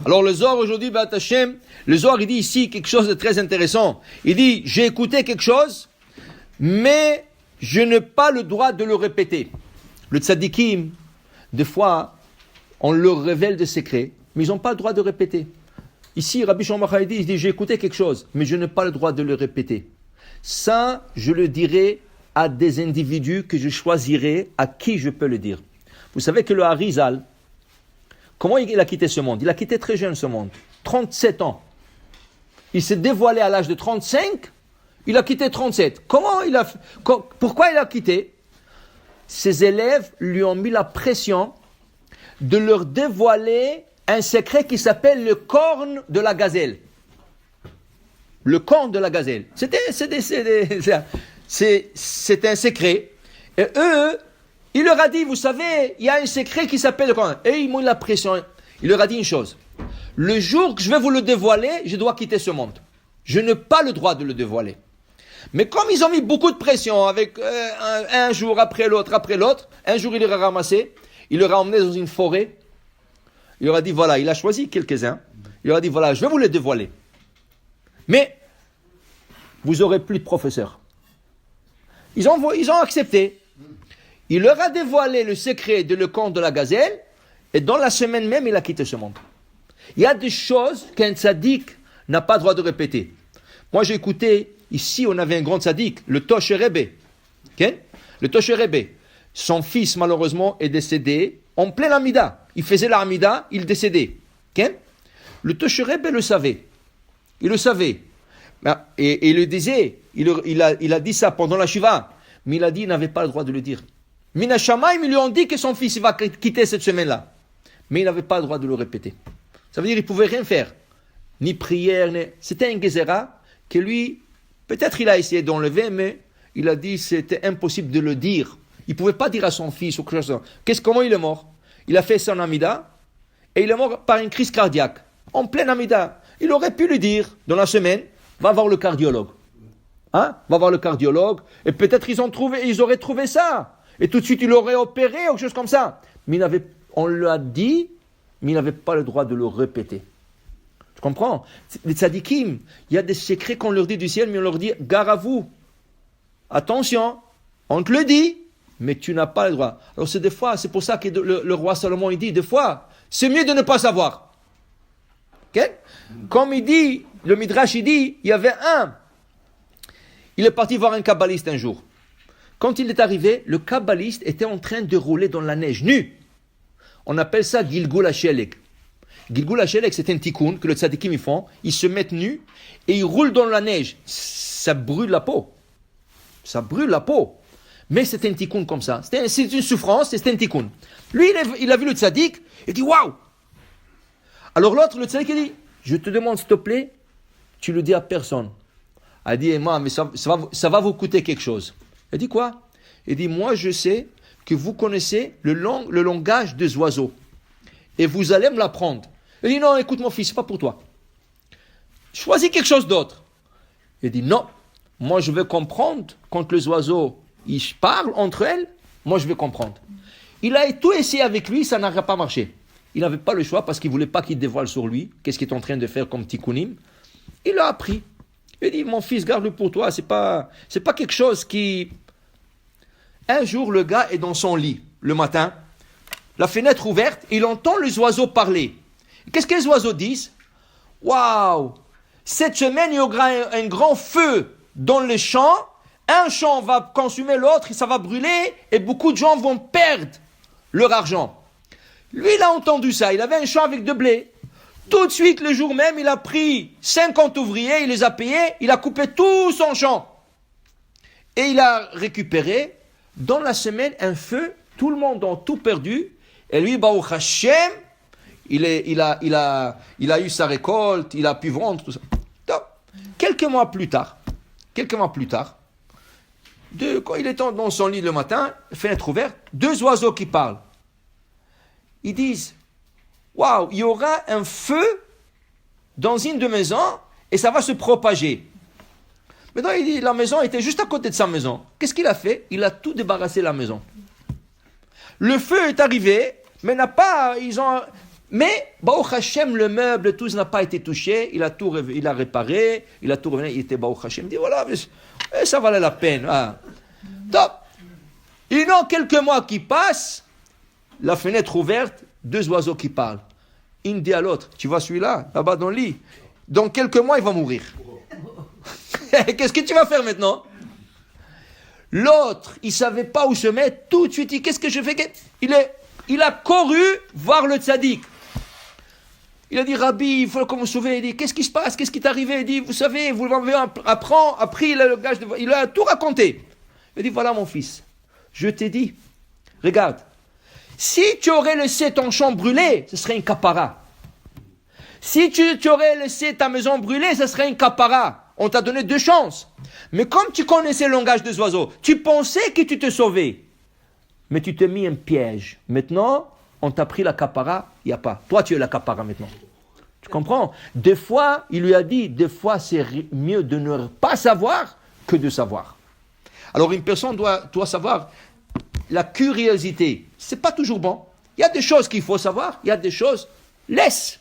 Alors le Zohar aujourd'hui, B'at Hashem, le Zohar il dit ici quelque chose de très intéressant. Il dit, j'ai écouté quelque chose, mais je n'ai pas le droit de le répéter. Le tzadikim, des fois, on leur révèle des secrets, mais ils n'ont pas le droit de répéter. Ici, Rabbi Shlomo Bar Yochai dit, j'ai écouté quelque chose, mais je n'ai pas le droit de le répéter. Ça, je le dirai à des individus que je choisirai, à qui je peux le dire. Vous savez que le Harizal, comment il a quitté ce monde? Il a quitté très jeune ce monde, 37 ans. Il s'est dévoilé à l'âge de 35, il a quitté 37. Pourquoi il a quitté? Ses élèves lui ont mis la pression de leur dévoiler un secret qui s'appelle le corne de la gazelle. Le corne de la gazelle. C'est un secret. Et eux, il leur a dit, vous savez, il y a un secret qui s'appelle le corne. Et ils m'ont mis la pression. Il leur a dit une chose. Le jour que je vais vous le dévoiler, je dois quitter ce monde. Je n'ai pas le droit de le dévoiler. Mais comme ils ont mis beaucoup de pression, avec un jour après l'autre, un jour il leur a ramassé, il leur a emmené dans une forêt, il leur a dit, voilà, il a choisi quelques-uns, il leur a dit, voilà, je vais vous les dévoiler. Mais, vous n'aurez plus de professeur. Ils ont accepté. Il leur a dévoilé le secret de le conte de la gazelle, et dans la semaine même, il a quitté ce monde. Il y a des choses qu'un tzaddik n'a pas le droit de répéter. Moi, j'ai écouté, ici, on avait un grand tzaddik, le Toshe Rebbe. Okay? Le Toshe Rebbe. Son fils, malheureusement, est décédé en plein Amida. Il faisait la Amida, il décédait. Okay? Le Toshe Rebbe le savait. Il le savait. Et il le disait. Il a dit ça pendant la Shiva. Mais il a dit qu'il n'avait pas le droit de le dire. Mina Shamaim, ils lui ont dit que son fils va quitter cette semaine-là. Mais il n'avait pas le droit de le répéter. Ça veut dire qu'il ne pouvait rien faire. Ni prière, C'était un Gezerah que lui, peut-être il a essayé d'enlever, mais il a dit que c'était impossible de le dire. Il ne pouvait pas dire à son fils ou quelque chose. Comment il est mort? Il a fait son Amida et il est mort par une crise cardiaque. En pleine Amida. Il aurait pu lui dire dans la semaine, va voir le cardiologue. Va voir le cardiologue. Et peut-être ils auraient trouvé ça. Et tout de suite, il aurait opéré ou quelque chose comme ça. Mais on l'a dit, mais il n'avait pas le droit de le répéter. Tu comprends? Les tzadikim, il y a des secrets qu'on leur dit du ciel, mais on leur dit, gare à vous. Attention, on te le dit, mais tu n'as pas le droit. Alors c'est pour ça que le roi Salomon, il dit, des fois, c'est mieux de ne pas savoir. Okay? Comme il dit, le Midrash, il dit, il y avait il est parti voir un kabbaliste un jour. Quand il est arrivé, le kabbaliste était en train de rouler dans la neige, nu. On appelle ça Gilgul HaShelek. Gilgul HaShelek, c'est un tikkun que le tzadikim ils font. Ils se mettent nus et ils roulent dans la neige. Ça brûle la peau. Ça brûle la peau. Mais c'est un tikkun comme ça. C'est une souffrance, c'est un tikkun. Lui, il a vu le tzadik, il dit waouh. Alors l'autre, le tzadik, il dit, je te demande s'il te plaît, tu le dis à personne. Elle dit, moi, mais ça va vous coûter quelque chose. Elle dit quoi? Elle dit, moi je sais que vous connaissez le langage des oiseaux. Et vous allez me l'apprendre. Elle dit, non, écoute mon fils, c'est pas pour toi. Choisis quelque chose d'autre. Elle dit, non, moi je veux comprendre quand les oiseaux, ils parlent entre elles, moi je veux comprendre. Il a tout essayé avec lui, ça n'a pas marché. Il n'avait pas le choix parce qu'il ne voulait pas qu'il dévoile sur lui qu'est-ce qu'il est en train de faire comme tikkunim. Il l'a appris. Il dit, mon fils, garde-le pour toi, c'est pas quelque chose qui... Un jour, le gars est dans son lit, le matin, la fenêtre ouverte, il entend les oiseaux parler. Qu'est-ce que les oiseaux disent? Waouh! Cette semaine, il y aura un grand feu dans les champs, un champ va consumer l'autre, et ça va brûler, et beaucoup de gens vont perdre leur argent. Lui, il a entendu ça, il avait un champ avec de blé. Tout de suite, le jour même, il a pris 50 ouvriers, il les a payés, il a coupé tout son champ. Et il a récupéré, dans la semaine, un feu, tout le monde a tout perdu, et lui, Baruch Hashem, il a eu sa récolte, il a pu vendre, tout ça. Donc, quelques mois plus tard, quand il est dans son lit le matin, fenêtre ouverte, 2 oiseaux qui parlent. Ils disent, waouh, il y aura un feu dans une de maisons et ça va se propager. Maintenant, il dit, la maison était juste à côté de sa maison. Qu'est-ce qu'il a fait? Il a tout débarrassé la maison. Le feu est arrivé, mais Mais, Baruch Hashem, le meuble, tout n'a pas été touché, il a réparé, il a tout revenu, il était Baruch Hashem. Il dit, voilà, mais ça valait la peine. Ah. Top. Et non, quelques mois qui passent, la fenêtre ouverte, 2 oiseaux qui parlent. Il dit à l'autre, tu vois celui-là, là-bas dans le lit, dans quelques mois, il va mourir. Qu'est-ce que tu vas faire maintenant? L'autre, il ne savait pas où se mettre, tout de suite, il dit, qu'est-ce que je fais? Il a couru voir le tzaddik. Il a dit, Rabbi, il faut qu'on me sauve. Il dit, qu'est-ce qui se passe? Qu'est-ce qui t'est arrivé? Il dit, vous savez, vous m'avez appris, il a tout raconté. Il a dit, voilà mon fils, je t'ai dit, regarde, si tu aurais laissé ton champ brûler, ce serait une capara. Si tu aurais laissé ta maison brûler, ce serait une capara. On t'a donné 2 chances. Mais comme tu connaissais le langage des oiseaux, tu pensais que tu te sauvais. Mais tu t'es mis un piège. Maintenant, on t'a pris la capara, il n'y a pas. Toi, tu es la capara maintenant. Tu comprends? Des fois, il lui a dit, des fois, c'est mieux de ne pas savoir que de savoir. Alors, une personne doit savoir la curiosité. C'est pas toujours bon. Il y a des choses qu'il faut savoir, il y a des choses, laisse.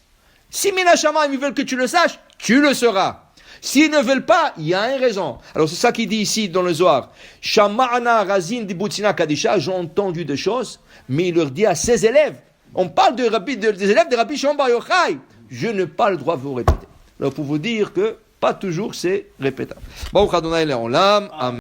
Si Minashama, ils veulent que tu le saches, tu le sauras. S'ils ne veulent pas, il y a une raison. Alors c'est ça qu'il dit ici dans le Zohar. Shama'ana razin di butina kadisha, j'ai entendu des choses, mais il leur dit à ses élèves, on parle des élèves de Rabbi Shimon Bar Yochai, je n'ai pas le droit de vous répéter. Alors pour vous dire que pas toujours c'est répétable. Baruch Adonai Le'olam, Amen.